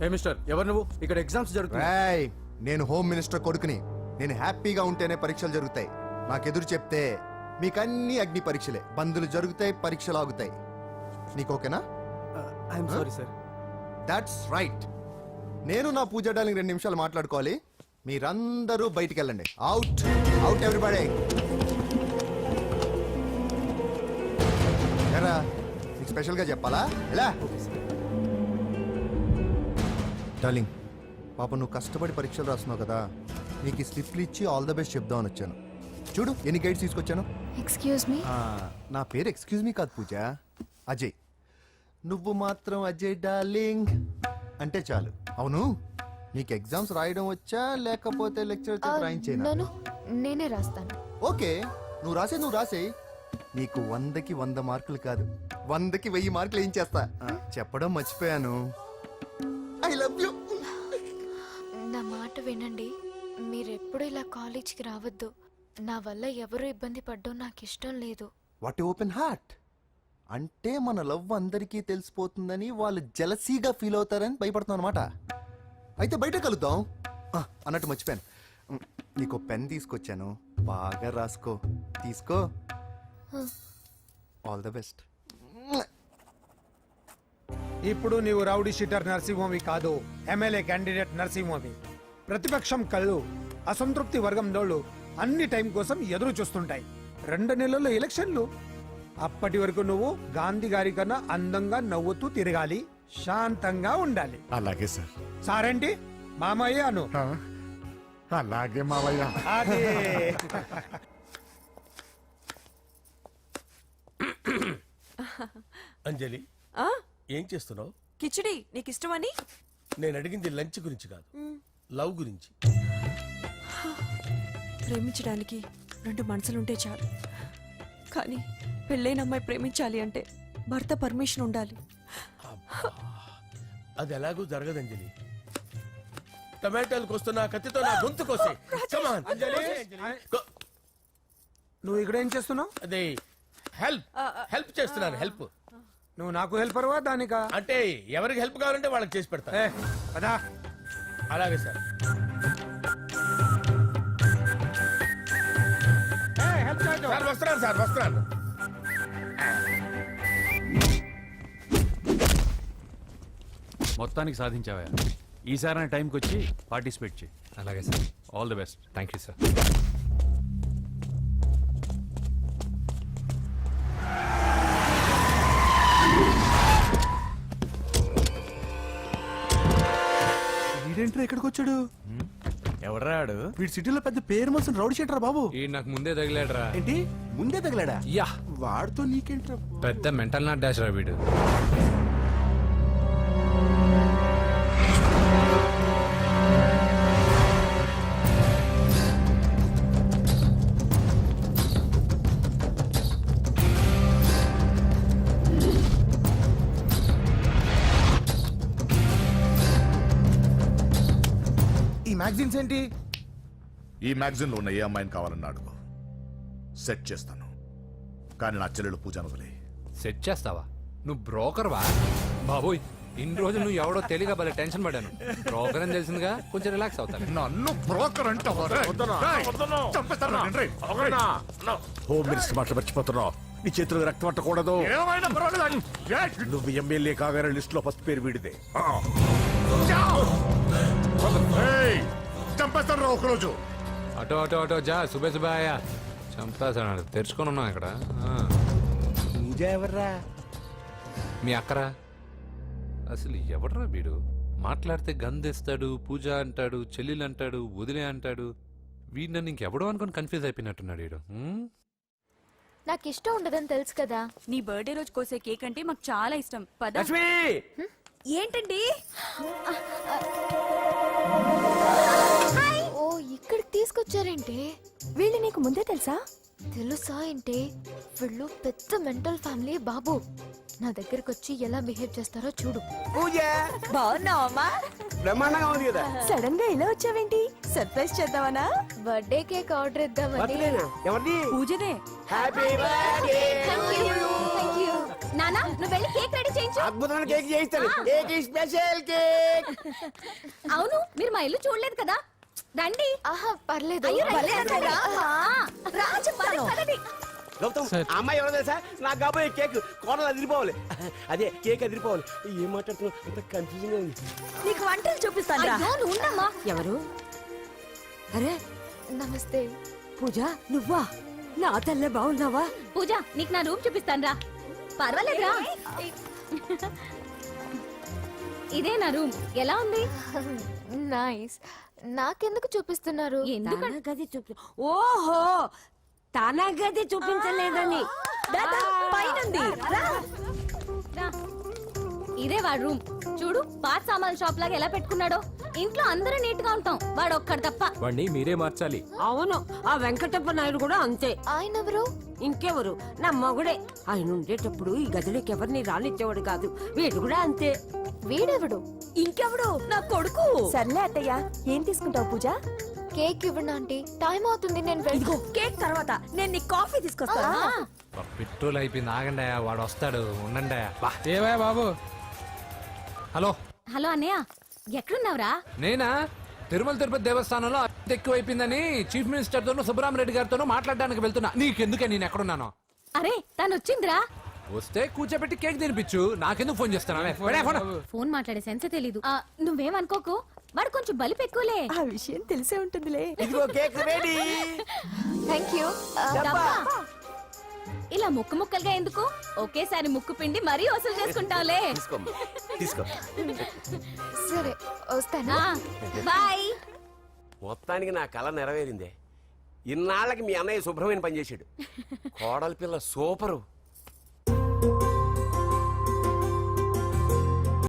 ఏ మిస్టర్, ఎవరు నువ్వు? ఇక్కడ ఎగ్జామ్స్ జరుగుతున్నాయి. నేను హోమ్ మినిస్టర్ కొడుకుని. నేను హ్యాపీగా ఉంటేనే పరీక్షలు జరుగుతాయి. నాకెదురు చెప్తే మీకన్నీ అగ్ని పరీక్షలే. బందులు జరుగుతాయి, పరీక్షలు ఆగుతాయి. నీకు ఓకేనా? I'm sorry sir. That's right. నేను నా పూజ డార్లింగ్ 2 నిమిషాలు మాట్లాడుకోవాలి. మీరందరూ బయటికి వెళ్ళండి. Out out everybody. ఎరా, నీకు స్పెషల్గా చెప్పాలా? ఎలా డార్లింగ్, పాప నువ్వు కష్టపడి పరీక్షలు రాస్తున్నావు కదా, నీకు ఈ స్లిప్లు ఇచ్చి ఆల్ ద బెస్ట్ చెప్దామని వచ్చాను. చూడు ఎన్ని గైడ్స్ తీసుకొచ్చాను. Excuse me. నా పేరు ఎక్స్క్యూజ్ మీ కాదు పూజ, అజయ్. నువ్వు మాత్రం అజయ్ డార్లింగ్ అంటే చాలు. అవును, నీకు ఎగ్జామ్స్ రాయడం వచ్చా లేకపోతే లెక్చర్ రాయించేనా? నేనే రాస్తాను. ఓకే, నువ్వు రాసే. నీకు 100కి 100 మార్కులు కాదు, 100కి 1000 మార్కులు ఏం చేస్తా. చెప్పడం మర్చిపోయాను, ఐ లవ్ యూ. నా మాట వినండి, మీరెప్పుడు ఇలా కాలేజ్కి రావద్దు. నా వల్ల ఎవరు ఇబ్బంది పడ్డం నాకు ఇష్టం లేదు. వాట్ ఓపెన్ హార్ట్ అంటే మన లవ్ అందరికీ తెలిసిపోతుందని వాళ్ళు జలసీగా ఫీల్ అవుతారని భయపడుతున్నాం అనమాట. అయితే బయట కలుద్దాం. అన్నట్టు మర్చిపోయాను, నీకు పెన్ తీసుకొచ్చాను, బాగా రాసుకో. తీసుకో. All the best. ఇప్పుడు నీవు రౌడీ షీటర్ నరసింహవి కాదు, ఎమ్మెల్యే క్యాండిడేట్ నరసింహవి. ప్రతిపక్షం కళ్ళు అసంతృప్తి వర్గంలోళ్ళు అన్ని టైం కోసం ఎదురు చూస్తుంటాయి. 2 నెలల్లో ఎలక్షన్లు. అప్పటి వరకు నువ్వు గాంధీ గారి కన్నా అందంగా నవ్వుతూ తిరగాలి, శాంతంగా ఉండాలి. అలాగే సార్. సారేంటి మామయ్య అను. అలాగే మావయ్య. అదే. అంజలి, ఏం చేస్తున్నావు? కిచిడి నీకు ఇష్టమని. నేను అడిగింది లంచ్ గురించి కాదు, లవ్ గురించి. ప్రేమించడానికి 2 మనసులుంటే చాలు, కానీ పెళ్ళైన అమ్మాయి ప్రేమించాలి అంటే భర్త పర్మిషన్ ఉండాలి. అది ఎలాగూ జరగదు అంజలి. టమాటాలు కోస్తున్నా కత్తితో నా గొంతు కోసే. Come on, అంజలి. నువ్వు ఇక్కడ ఏం చేస్తున్నావు? అదే హెల్ప్ చేస్తున్నాను. హెల్ప్. నువ్వు నాకు హెల్పర్వా దానికా? అంటే ఎవరికి హెల్ప్ కావాలంటే వాళ్ళకి చేసి పెడతా. పదా. అలాగే సార్. సార్ వస్తున్నాను. మొత్తానికి సాధించావా? ఈసారి టైంకి వచ్చి పార్టిసిపేట్ చేయి. అలాగే sir. All the best. Thank you sir. వీడేంట్రా ఇక్కడికి వచ్చాడు? ఎవడ్రాడు? వీడి సిటీలో పెద్ద పేరు మోసిన రౌడీ షీటర్ బాబు. ఈ నాకు ముందే తగిలాడరా. ఏంటి ముందే తగిలాడా? యా, వాడితో నీకేంట్రా? పెద్ద మెంటల్ నాట్ డాష్ రా వీడు. మ్యాగజైన్స్ ఏంటి? ఈ మ్యాగజైన్ లో ఉన్న ఏ అమ్మాయిని కావాలన్నా అడుగు, సెట్ చేస్తాను. కానీ నా చెల్లెలు పూజను వదిలే. సెట్ చేస్తావా? నువ్వు బ్రోకర్వా? బాబోయ్, ఇన్ని రోజులు నువ్వు ఎవడో తెలియక భలే టెన్షన్ పడ్డాను. బ్రోకర్ అని తెలిసిందిగా కొంచెం రిలాక్స్ అవుతాను. నన్ను బ్రోకర్ అంటావా? హోమ్ మినిస్టర్ మాటలు మర్చిపోతున్నావు. నీ చేతులకు రక్తం పట్టకూడదు. నువ్వు ఎమ్మెల్యే కాగానే లిస్ట్ లో ఫస్ట్ పేరు వీడిదే. చంపేస్తాను ఒకరోజు. అటో జా సుబేసుబాయా చంపేస్తాడు. తెరుచుకొని ఉన్నాం ఇక్కడ. పూజ ఎవర్రా? మీ అక్కరా? అసలు ఎవడరా వీడు? మాట్లాడితే గంధేస్తాడు, పూజ అంటాడు, చెల్లెలు అంటాడు, వదిలే అంటాడు. వీడు నన్ను ఇంకెవడో అనుకుని కన్ఫ్యూజ్ అయిపోయినట్టున్నాడు వీడు. నాకు ఇష్టం ఉండదని తెలుసు కదా. నీ బర్త్డే రోజు కోసే కేక్ అంటే మాకు చాలా ఇష్టం. పద. ఏంటండి? ఓ, ఇక్కడికి తీసుకొచ్చారేంటి? వీళ్ళు నీకు ముందే తెలుసా? తెలుసా ఏంటి? వీళ్ళు పెద్ద మెంటల్ ఫ్యామిలీ బాబు. నా దగ్గరకు వచ్చి ఎలా బిహేవ్ చేస్తారో చూడు. పూజ బాగున్నావమ్మా? బ్రహ్మాండంగా ఉంది కదా. సడన్ గా ఇలా వచ్చావేంటి? సర్ప్రైజ్ చేద్దామనా? బర్త్డే కేక్ ఆర్డర్ ఇద్దామని. బర్త్డేనా? ఎవరిది? పూజదే. Happy birthday. Thank you. నానా, నువ్వు వెళ్ళి కేక్ రెడీ చేయించు. అద్భుతమైన కేక్ చేయిస్తాను. Cake special cake. అవును, మీరు మా ఇల్లు చూడలేదు కదా. రండి. ఆహా, పర్లేదు. అయ్యో, రండి, రండి. పదండి. గౌతమ్, ఆ అమ్మాయి ఎవరో తెలుసా? నాకు కాబోయే కేక్ కోడలు అదిరిపోవాలి. అదే కేక్ అదిరిపోవాలి. ఏం మాట్లాడుతున్నావు? అంత కన్ఫ్యూజింగ్ గా ఉంది. నీకు వంటలు చూపిస్తాను. అయ్యో, నువ్వు ఉండమ్మా. ఎవరు? అరే నమస్తే. పూజ, నువ్వా? నా తల్లే బాగున్నావా? పూజ, నీకు నా రూమ్ చూపిస్తాను రా. పర్వాలేదురా. ఇదే నా రూమ్ ఎలా ఉంది? నైస్. నాకెందుకు చూపిస్తున్నారు? ఎందుకంటే తన గది చూపి ఓహో తన గది చూపించలేదని రా. ఇదే వాడు రూమ్. చూడు పాత సామాన్ షాప్ లాగా ఎలా పెట్టుకున్నాడో. ఇంట్లో అందరూ నీట్ గా ఉంటాం, వాడు ఒక్కడు తప్ప. వాడిని మీరే మార్చాలి. అవును ఆ వెంకటప్ప నాయుడు కూడా అంతే. ఆయన ఎవరు? ఇంకెవరు నా మగుడే. ఆయన ఉండేటప్పుడు ఈ గదిలోకి ఎవరిని రానిచ్చేవాడు కాదు. వీడు కూడా అంతే. వీడెవడు? ఇంకెవడు? నా కొడుకు. సర్లే అత్తయ్య, ఏం తీసుకుంటావు పూజ? కేక్ ఇవ్వండి ఆంటీ, టైం అవుతుంది. నేను ఇదిగో కేక్ తర్వాత నేను నీకు కాఫీ తీసుకొస్తాను. పెట్రోల్ అయిపోయింది, ఆగండి వాడు వస్తాడు, ఉండండి. ఏవా బాబు? హలో హలో అన్నయ్య, ఎక్కడున్నావురా? నేనా తిరుమల తిరుపతి దేవస్థానంలో అత్యంత ఎక్కువైపోయిందని చీఫ్ మినిస్టర్ తోనూ సుబ్బరామరెడ్డి గారితోనూ మాట్లాడడానికి వెళ్తున్నా. నీకెందుకే నేను ఎక్కడున్నాను? అరే తను వచ్చిందిరా. వస్తే కూర్చోబెట్టి కేక్ తినిపించు, నాకెందుకు ఫోన్ చేస్తాను? ఫోన్ మాట్లాడే సెన్స్ తెలీదు. నువ్వేమనుకోకు, వాడు కొంచెం బలిపు ఎక్కువలే. ఆ విషయం తెలిసే ఉంటుందిలే. ఇదిగో కేక్ రెడీ. Thank you. డబ్బా. ఇలా ముక్కు ముక్కలుగా ఎందుకు, ఒకేసారి ముక్కు పిండి మరీ వసూలు చేసుకుంటావులే. తీసుకో. సరే వస్తానా? బాయ్. మొత్తానికి నా కళ నెరవేరిందే. ఇన్నాళ్ళకి మీ అన్నయ్య శుభ్రమైన పని చేశాడు. కోడలి పిల్ల సూపరు.